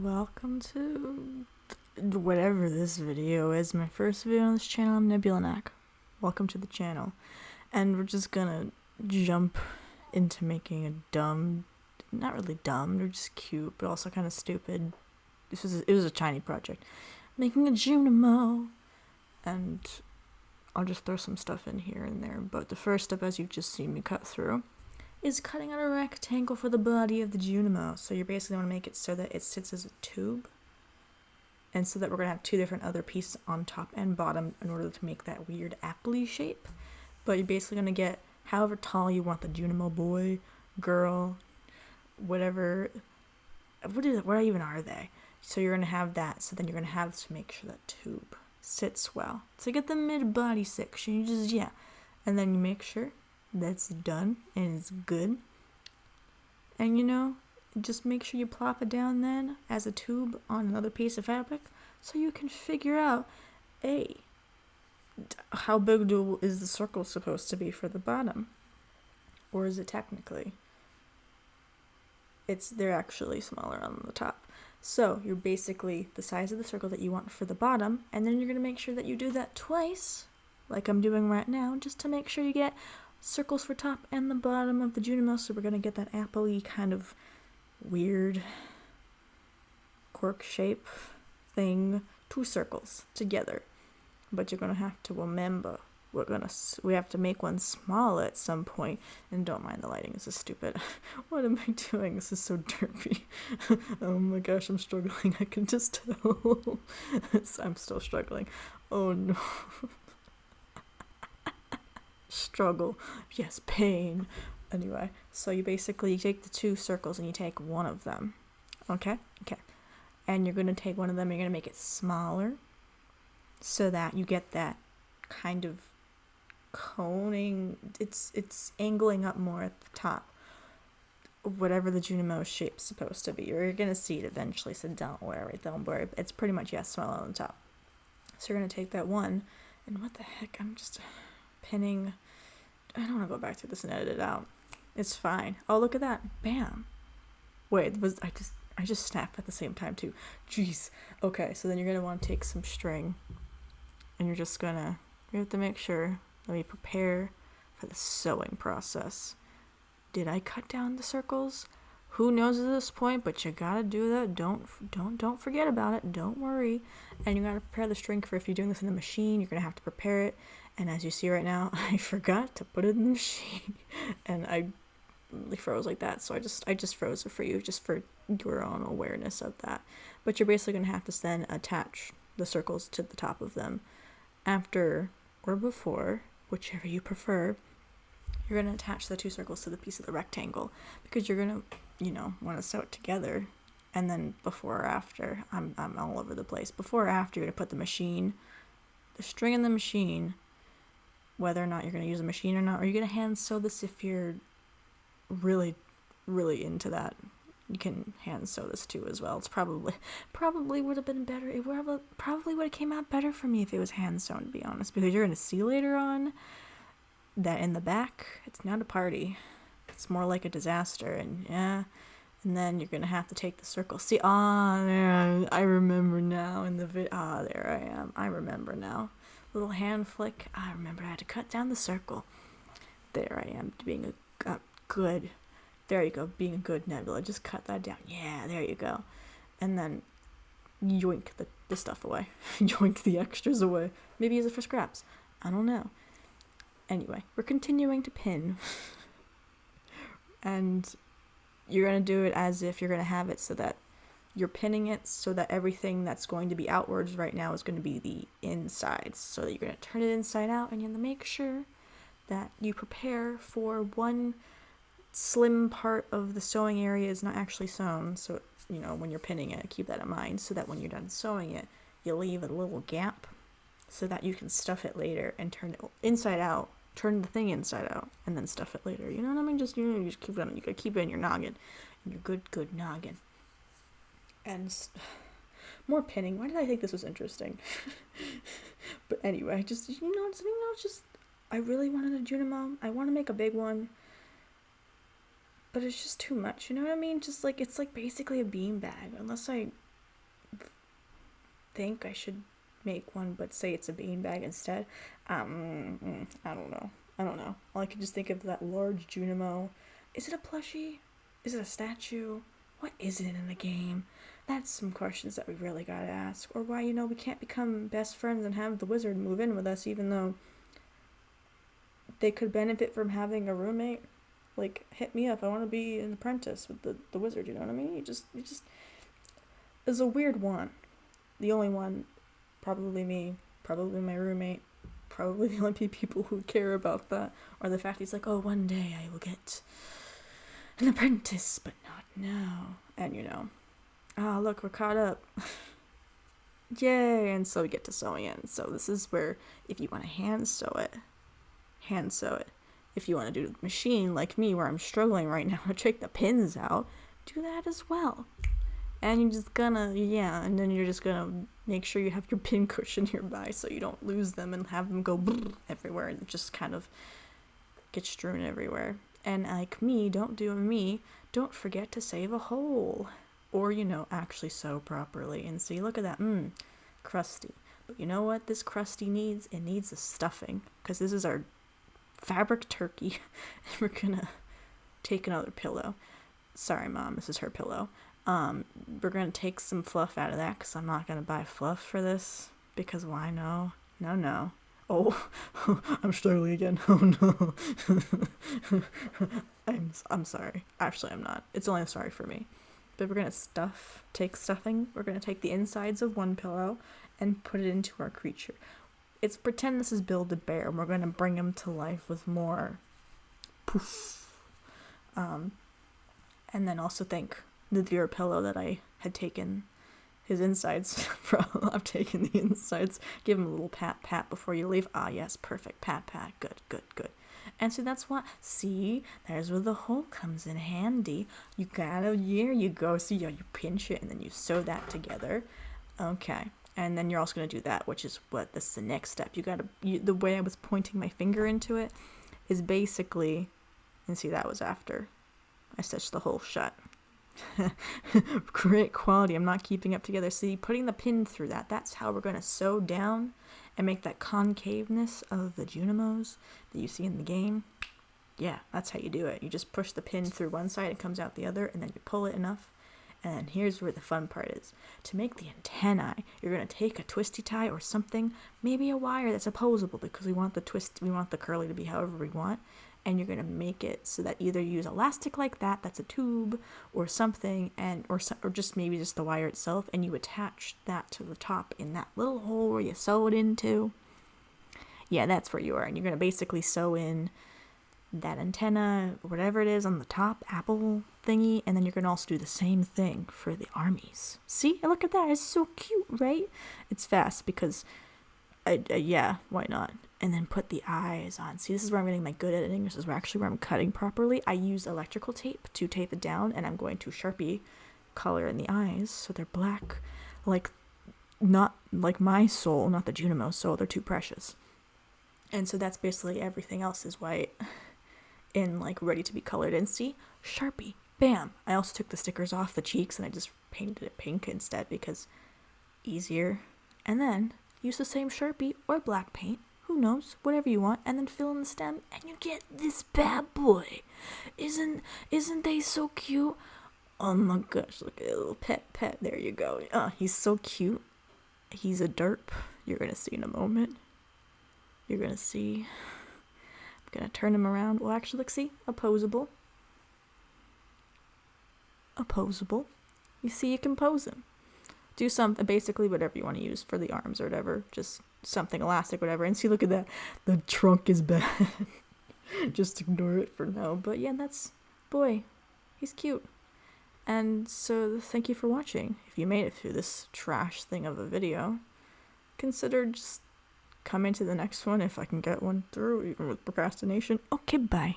Welcome to whatever this video is. My first video on this channel. I'm Nebula. Welcome to the channel. And we're just gonna jump into making a dumb, not really dumb, they're just cute, but also kind of stupid. It was a tiny project. Making a Junimo. And I'll just throw some stuff in here and there. But the first step, as you've just seen me cut through, is cutting out a rectangle for the body of the Junimo. So you basically want to make it so that it sits as a tube, and so that we're going to have two different other pieces on top and bottom in order to make that weird apple-y shape. But you're basically going to get however tall you want the Junimo boy, girl, whatever. What even are they? So you're going to have that. So then you're going to have to make sure that tube sits well. So get the mid-body section. And then you make sure that's done and it's good. And just make sure you plop it down then as a tube on another piece of fabric so you can figure out how big is the circle supposed to be for the bottom, or is it technically they're actually smaller on the top. So you're basically the size of the circle that you want for the bottom, and then you're going to make sure that you do that twice like I'm doing right now, just to make sure you get circles for top and the bottom of the Junimo. So we're going to get that apple-y kind of weird cork shape thing, two circles together. But you're going to have to remember we have to make one smaller at some point. And don't mind the lighting, this is stupid. What am I doing? This is so derpy. Oh my gosh, I'm struggling. I can just tell. I'm still struggling. Oh no. Struggle. Yes, pain. Anyway, so you basically take the two circles and you take one of them. Okay? And you're going to take one of them, you're going to make it smaller so that you get that kind of coning. It's angling up more at the top. Whatever the Junimo shape's supposed to be. You're going to see it eventually, so don't worry. It's pretty much, smaller on the top. So you're going to take that one, and what the heck, I'm just pinning. I don't want to go back to this and edit it out. It's fine. Oh, look at that. Bam. Wait, I just snapped at the same time too. Jeez. Okay, so then you're going to want to take some string, and you have to make sure, let me prepare for the sewing process. Did I cut down the circles? Who knows at this point, but you gotta do that. Don't forget about it. Don't worry. And you gotta prepare the string for, if you're doing this in the machine, you're gonna have to prepare it. And as you see right now, I forgot to put it in the machine, and I really froze like that. So I just froze it for you, just for your own awareness of that. But you're basically gonna have to then attach the circles to the top of them, after or before, whichever you prefer. You're going to attach the two circles to the piece of the rectangle, because you're going to, want to sew it together. And then before or after, I'm all over the place. Before or after, you're going to put the string in the machine, whether or not you're going to use a machine or not, or you're going to hand sew this if you're really, really into that. You can hand sew this too as well. It's probably would have been better. Probably would have came out better for me if it was hand sewn, to be honest, because you're going to see later on that in the back, it's not a party. It's more like a disaster, and then you're going to have to take the circle. See, there, I remember now in the there I am. I remember now. Little hand flick. I remember I had to cut down the circle. There I am, being a good, there you go, being a good Nebula. Just cut that down. Yeah, there you go. And then yoink the stuff away. Yoink the extras away. Maybe use it for scraps. I don't know. Anyway, we're continuing to pin. And you're going to do it as if you're going to have it so that you're pinning it so that everything that's going to be outwards right now is going to be the inside. So that you're going to turn it inside out, and you're going to make sure that you prepare for one slim part of the sewing area is not actually sewn. So, when you're pinning it, keep that in mind, so that when you're done sewing it, you leave a little gap so that you can stuff it later and turn it inside out. Turn the thing inside out and then stuff it later. You know what I mean? Just you just keep it. You gotta keep it in your noggin, in your good noggin. And more pinning. Why did I think this was interesting? But anyway, just I really wanted a Junimo. I want to make a big one, but it's just too much. You know what I mean? Just like it's like basically a beanbag, unless I think I should make one, but say it's a beanbag instead. I don't know. All I can just think of that large Junimo. Is it a plushie? Is it a statue? What is it in the game? That's some questions that we really gotta ask. Or why, we can't become best friends and have the wizard move in with us, even though they could benefit from having a roommate. Like, hit me up. I want to be an apprentice with the wizard, you know what I mean? You just, it's a weird one. The only one, probably me, probably my roommate, probably the only people who care about that, or the fact he's like, oh, one day I will get an apprentice, but not now. And look, we're caught up. Yay! And so we get to sewing in. So this is where, if you want to hand sew it. If you want to do the machine like me, where I'm struggling right now to take the pins out, do that as well. And you're just gonna, and then you're just gonna make sure you have your pin cushion nearby so you don't lose them and have them go everywhere and just kind of get strewn everywhere. And like me, don't forget to save a hole. Or, actually sew properly. And see, look at that, crusty. But you know what this crusty needs? It needs a stuffing, because this is our fabric turkey. And we're gonna take another pillow. Sorry, Mom, this is her pillow. We're gonna take some fluff out of that, because I'm not gonna buy fluff for this, because why? No. Oh, I'm struggling again. Oh no. I'm sorry. Actually, I'm not. It's only sorry for me. But we're gonna take stuffing. We're gonna take the insides of one pillow and put it into our creature. It's pretend this is Build-A-Bear, and we're gonna bring him to life with more poof. And then also thank the dear pillow that I had taken his insides from. I've taken the insides. Give him a little pat before you leave. Ah, yes, perfect. Pat. Good. And so that's what, there's where the hole comes in handy. There you go. See, you pinch it and then you sew that together. Okay. And then you're also going to do that, which is this is the next step. The way I was pointing my finger into it is basically, and see, that was after I stitched the hole shut. Great quality. I'm not keeping up together. See, putting the pin through that's how we're going to sew down and make that concaveness of the Junimos that you see in the game. Yeah, that's how you do it. You just push the pin through one side, it comes out the other, and then you pull it enough. And here's where the fun part is. To make the antennae, you're going to take a twisty tie or something, maybe a wire that's opposable, because we want the curly to be however we want. And you're going to make it so that either you use elastic like that's a tube, or something, or just maybe just the wire itself, and you attach that to the top in that little hole where you sew it into. Yeah, that's where you are. And you're going to basically sew in that antenna, whatever it is on the top, apple thingy, and then you're going to also do the same thing for the armies. See? Look at that. It's so cute, right? It's fast because, why not? And then put the eyes on. See, this is where I'm getting my good editing. This is where I'm cutting properly. I use electrical tape to tape it down, and I'm going to Sharpie color in the eyes so they're black, not like my soul, not the Junimo soul. They're too precious. And so that's basically everything else is white and ready to be colored in. See, Sharpie, bam. I also took the stickers off the cheeks and I just painted it pink instead because easier. And then use the same Sharpie or black paint, who knows, whatever you want, and then fill in the stem and you get this bad boy. Isn't they so cute? Oh my gosh, look at a little pet. There you go. He's so cute. He's a derp. You're gonna see in a moment. You're gonna see. I'm gonna turn him around. Well, actually, look, see, opposable. You see, you can pose him. Do something, basically whatever you want to use for the arms or whatever. Just something elastic, whatever. And see, look at that. The trunk is bad. Just ignore it for now. But yeah, boy, he's cute. And so thank you for watching. If you made it through this trash thing of a video, consider just coming to the next one if I can get one through, even with procrastination. Okay, bye.